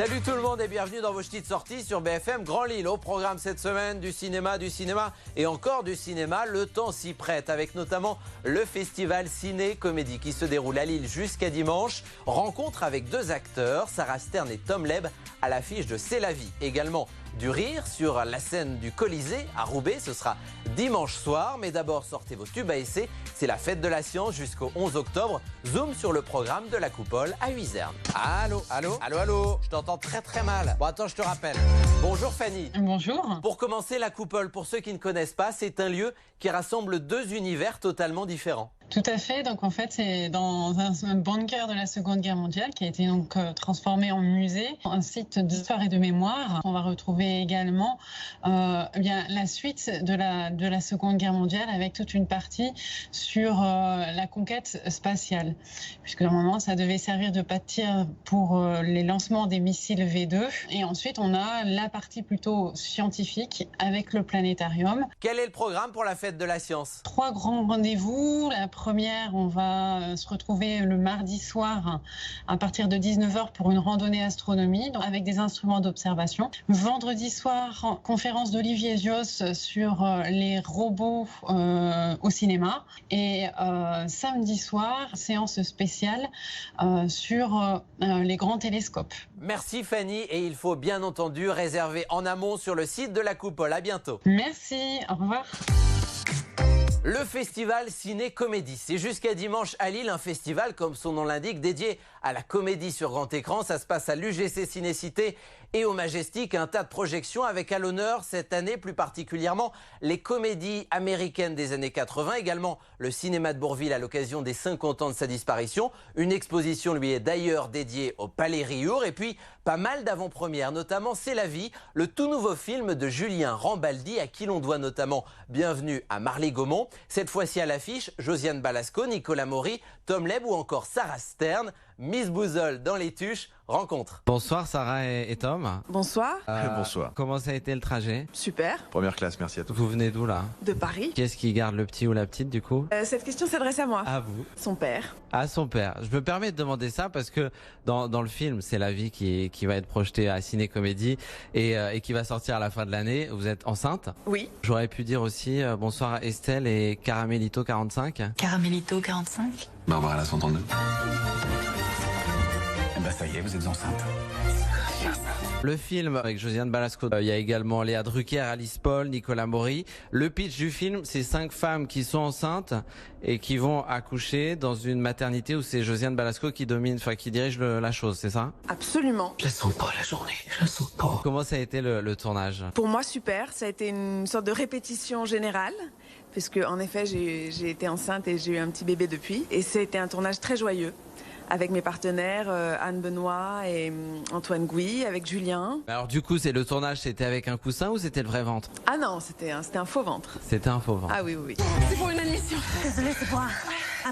Salut tout le monde et bienvenue dans vos petites sorties sur BFM Grand Lille. Au programme cette semaine, du cinéma et encore du cinéma. Le temps s'y prête avec notamment le festival Ciné-Comédie qui se déroule à Lille jusqu'à dimanche. Rencontre avec deux acteurs, Sarah Stern et Tom Leb, à l'affiche de C'est la vie. Également du rire sur la scène du Colisée à Roubaix. Ce sera dimanche soir. Mais d'abord, sortez vos tubes à essai. C'est la fête de la science jusqu'au 11 octobre. Zoom sur le programme de la Coupole à Huizerne. Allô, allô, allô, allô. Je t'entends très très mal. Bon, attends, je te rappelle. Bonjour Fanny. Bonjour. Pour commencer, la Coupole, pour ceux qui ne connaissent pas, c'est un lieu qui rassemble deux univers totalement différents. Tout à fait. Donc en fait, c'est dans un bunker de la Seconde Guerre mondiale qui a été donc transformé en musée, un site d'histoire et de mémoire. On va retrouver également bien la suite de la Seconde Guerre mondiale avec toute une partie sur la conquête spatiale, puisque normalement ça devait servir de pas de tir pour les lancements des missiles V2. Et ensuite, on a la partie plutôt scientifique avec le planétarium. Quel est le programme pour la fête de la science? 3 grands rendez-vous. La première, on va se retrouver le mardi soir à partir de 19h pour une randonnée astronomie donc avec des instruments d'observation. Vendredi soir, conférence d'Olivier Gios sur les robots au cinéma. Et samedi soir, séance spéciale sur les grands télescopes. Merci Fanny et il faut bien entendu réserver en amont sur le site de la Coupole. À bientôt. Merci, au revoir. Le festival Ciné-Comédie, c'est jusqu'à dimanche à Lille, un festival comme son nom l'indique, dédié à la comédie sur grand écran. Ça se passe à l'UGC Ciné-Cité et au Majestic, un tas de projections avec à l'honneur cette année plus particulièrement les comédies américaines des années 80, également le cinéma de Bourvil à l'occasion des 50 ans de sa disparition. Une exposition lui est d'ailleurs dédiée au Palais Riour et puis pas mal d'avant-premières, notamment C'est la vie, le tout nouveau film de Julien Rambaldi à qui l'on doit notamment Bienvenue à Marly-Gaumont. Cette fois-ci à l'affiche, Josiane Balasco, Nicolas Maury, Tom Leb ou encore Sarah Stern. Miss Bouzole dans les tuches, rencontre. Bonsoir Sarah et Tom. Bonsoir. Bonsoir. Comment ça a été le trajet? Super. Première classe, merci à tous. Vous venez d'où là? De Paris. Qui est-ce qui garde le petit ou la petite du coup? Cette question s'adresse à moi. À vous. Son père. À son père. Je me permets de demander ça parce que dans le film C'est la vie qui va être projeté à Ciné-Comédie et qui va sortir à la fin de l'année. Vous êtes enceinte? Oui. J'aurais pu dire aussi bonsoir à Estelle et Caramelito 45. Caramelito 45. Barbara la 132. Bah ça y est, vous êtes enceinte. Le film avec Josiane Balasco, il y a également Léa Drucker, Alice Paul, Nicolas Maury. Le pitch du film, c'est 5 femmes qui sont enceintes et qui vont accoucher dans une maternité où c'est Josiane Balasco qui dirige la chose, c'est ça? Absolument. Je la sens pas la journée, je la sens pas. Comment ça a été le tournage? Pour moi, super. Ça a été une sorte de répétition générale. Parce que, en effet, j'ai été enceinte et j'ai eu un petit bébé depuis. Et c'était un tournage très joyeux. Avec mes partenaires, Anne Benoît et Antoine Gouy, avec Julien. Alors du coup, le tournage, c'était avec un coussin ou c'était le vrai ventre? Ah non, c'était un faux ventre. C'était un faux ventre. Ah oui, oui, oui. C'est pour une admission. Désolée, c'est pour un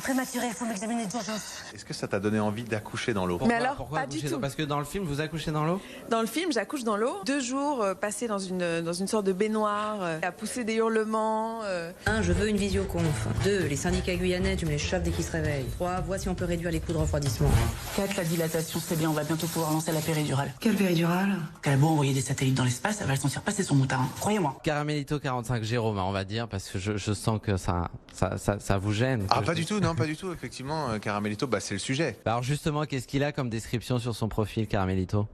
prématuré, il faut m'examiner d'urgence. Est-ce que ça t'a donné envie d'accoucher dans l'eau? Mais alors, pourquoi pas du accoucher tout. Parce que dans le film, vous accouchez dans l'eau? Dans le film, j'accouche dans l'eau. 2 jours passés dans une sorte de baignoire, à pousser des hurlements. 1. Je veux une visioconf. 2. Les syndicats guyanais, tu me les chopes dès qu'ils se réveillent. 3. Vois si on peut réduire les coûts de refroidissement. 4. La dilatation, c'est bien, on va bientôt pouvoir lancer la péridurale. Quelle péridurale? Elle a beau envoyer des satellites dans l'espace, elle va le sentir passer son moutard. Croyez-moi. Caramelito 45, Jérôme, on va dire, parce que je sens que ça vous gêne. Ah pas du tout, non pas du tout, effectivement, Caramelito, c'est le sujet. Alors justement, qu'est-ce qu'il a comme description sur son profil, Caramelito?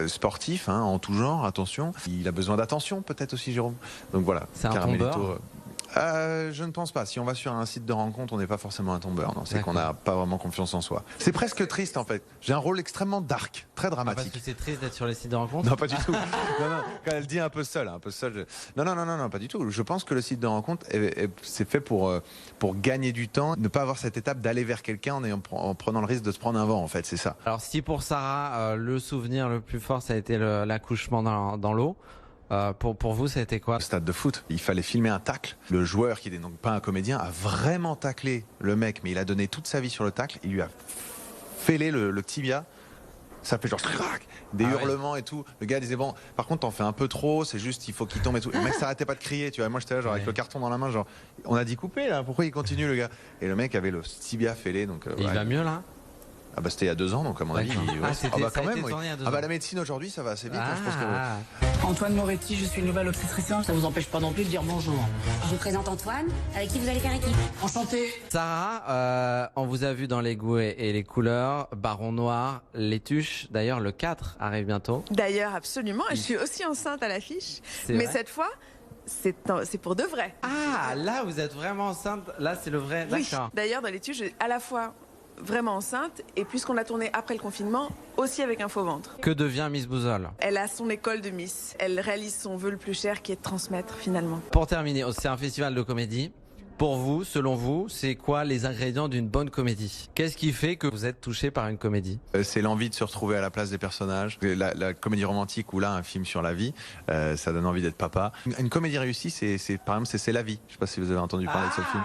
Sportif, en tout genre, attention. Il a besoin d'attention peut-être aussi, Jérôme. Donc voilà, C'est un Caramelito. tombeur Je ne pense pas. Si on va sur un site de rencontre, on n'est pas forcément un tombeur. Non, c'est qu'on n'a pas vraiment confiance en soi. C'est presque triste en fait. J'ai un rôle extrêmement dark, très Parce dramatique. que c'est triste d'être sur les sites de rencontre? Non, pas du tout. Non, quand elle dit un peu seul, Non, pas du tout. Je pense que le site de rencontre, c'est fait pour gagner du temps, ne pas avoir cette étape d'aller vers quelqu'un en prenant le risque de se prendre un vent, en fait, c'est ça. Alors si pour Sarah, le souvenir le plus fort, ça a été l'accouchement dans l'eau, pour vous, ça a été quoi? Au stade de foot, il fallait filmer un tacle. Le joueur, qui n'est donc pas un comédien, a vraiment taclé le mec, mais il a donné toute sa vie sur le tacle. Il lui a fêlé le tibia. Ça fait genre des hurlements et tout. Le gars disait bon, par contre t'en fais un peu trop, c'est juste il faut qu'il tombe et tout. Et le mec s'arrêtait pas de crier, tu vois. Moi j'étais là genre avec le carton dans la main, genre on a dit couper là, pourquoi il continue le gars? Et le mec avait le tibia fêlé, donc Il va mieux là? Ah bah c'était il y a 2 ans, donc à mon avis. Quand même. Oui. Ah bah la médecine aujourd'hui, ça va assez vite. Hein, je pense que... Antoine Moretti, je suis une nouvelle obstétricienne. Ça vous empêche pas non plus de dire bonjour. Je vous présente Antoine, avec qui vous allez faire équipe. Enchanté. Sarah, on vous a vu dans les goûts et les couleurs, Baron Noir, Les Tuches. D'ailleurs, le 4 arrive bientôt. D'ailleurs, absolument. Je suis aussi enceinte à l'affiche. Mais cette fois, c'est pour de vrai. Ah, là, vous êtes vraiment enceinte. Là, c'est le vrai. Oui. D'accord. D'ailleurs, dans les tuches, je suis à la fois vraiment enceinte et puisqu'on a tourné après le confinement, aussi avec un faux ventre. Que devient Miss Bouzole? Elle a son école de Miss. Elle réalise son vœu le plus cher qui est de transmettre finalement. Pour terminer, c'est un festival de comédie. Pour vous, selon vous, c'est quoi les ingrédients d'une bonne comédie? Qu'est-ce qui fait que vous êtes touché par une comédie? C'est l'envie de se retrouver à la place des personnages. La comédie romantique ou là, un film sur la vie, ça donne envie d'être papa. Une comédie réussie, par exemple, c'est La Vie. Je sais pas si vous avez entendu parler de ce film.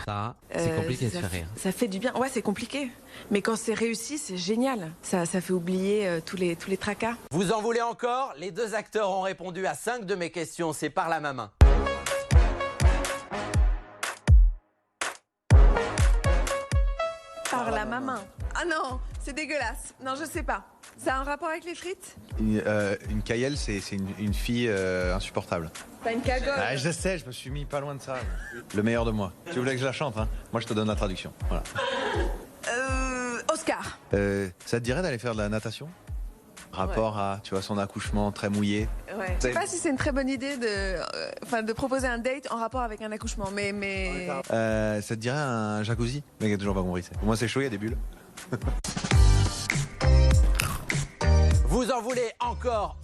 Sarah, c'est compliqué de faire rire. Ça fait du bien. Ouais, c'est compliqué. Mais quand c'est réussi, c'est génial. Ça fait oublier tous les tracas. Vous en voulez encore? Les 2 acteurs ont répondu à 5 de mes questions. C'est par la main. Par la main. Ah non, c'est dégueulasse. Non, je sais pas. Ça a un rapport avec les frites? Une Kayelle, c'est une fille insupportable. Pas une cagole. Ah, je sais, je me suis mis pas loin de ça. Le meilleur de moi. Tu voulais que je la chante, hein? Moi, je te donne la traduction. Voilà. Oscar. Ça te dirait d'aller faire de la natation? Rapport à, tu vois, son accouchement très mouillé. Ouais. Je sais pas si c'est une très bonne idée de proposer un date en rapport avec un accouchement, mais... Ça te dirait un jacuzzi? Le mec a toujours pas compris. Au moins c'est chaud, il y a des bulles. Vous en voulez encore?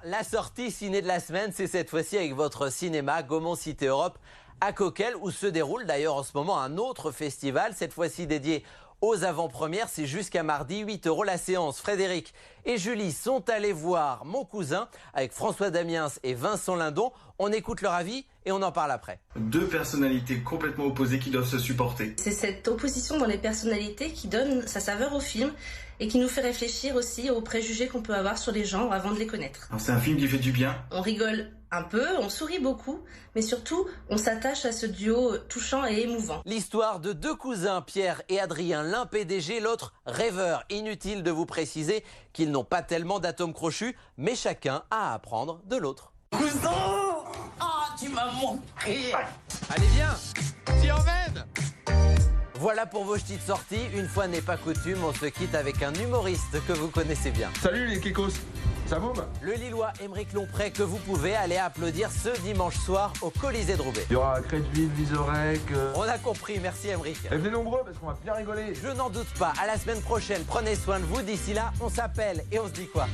La sortie ciné de la semaine, c'est cette fois-ci avec votre cinéma Gaumont Cité Europe à Coquelles, où se déroule d'ailleurs en ce moment un autre festival, cette fois-ci dédié aux avant-premières. C'est jusqu'à mardi, 8 € la séance. Frédéric et Julie sont allés voir Mon cousin avec François Damiens et Vincent Lindon. On écoute leur avis et on en parle après. 2 personnalités complètement opposées qui doivent se supporter. C'est cette opposition dans les personnalités qui donne sa saveur au film et qui nous fait réfléchir aussi aux préjugés qu'on peut avoir sur les gens avant de les connaître. C'est un film qui fait du bien. On rigole un peu, on sourit beaucoup, mais surtout, on s'attache à ce duo touchant et émouvant. L'histoire de 2 cousins, Pierre et Adrien, l'un PDG, l'autre rêveur. Inutile de vous préciser qu'ils n'ont pas tellement d'atomes crochus, mais chacun a à apprendre de l'autre. Cousin! Ah, tu m'as manqué! Allez, viens! T'y emmène! Voilà pour vos petites sorties. Une fois n'est pas coutume, on se quitte avec un humoriste que vous connaissez bien. Salut les Kekos! Ça boum? Le Lillois Aymeric Lompré que vous pouvez aller applaudir ce dimanche soir au Colisée de Roubaix. Il y aura Créteville, Vizorek... On a compris, merci Aymeric. Et venez nombreux parce qu'on va bien rigoler. Je n'en doute pas, à la semaine prochaine, prenez soin de vous. D'ici là, on s'appelle et on se dit quoi?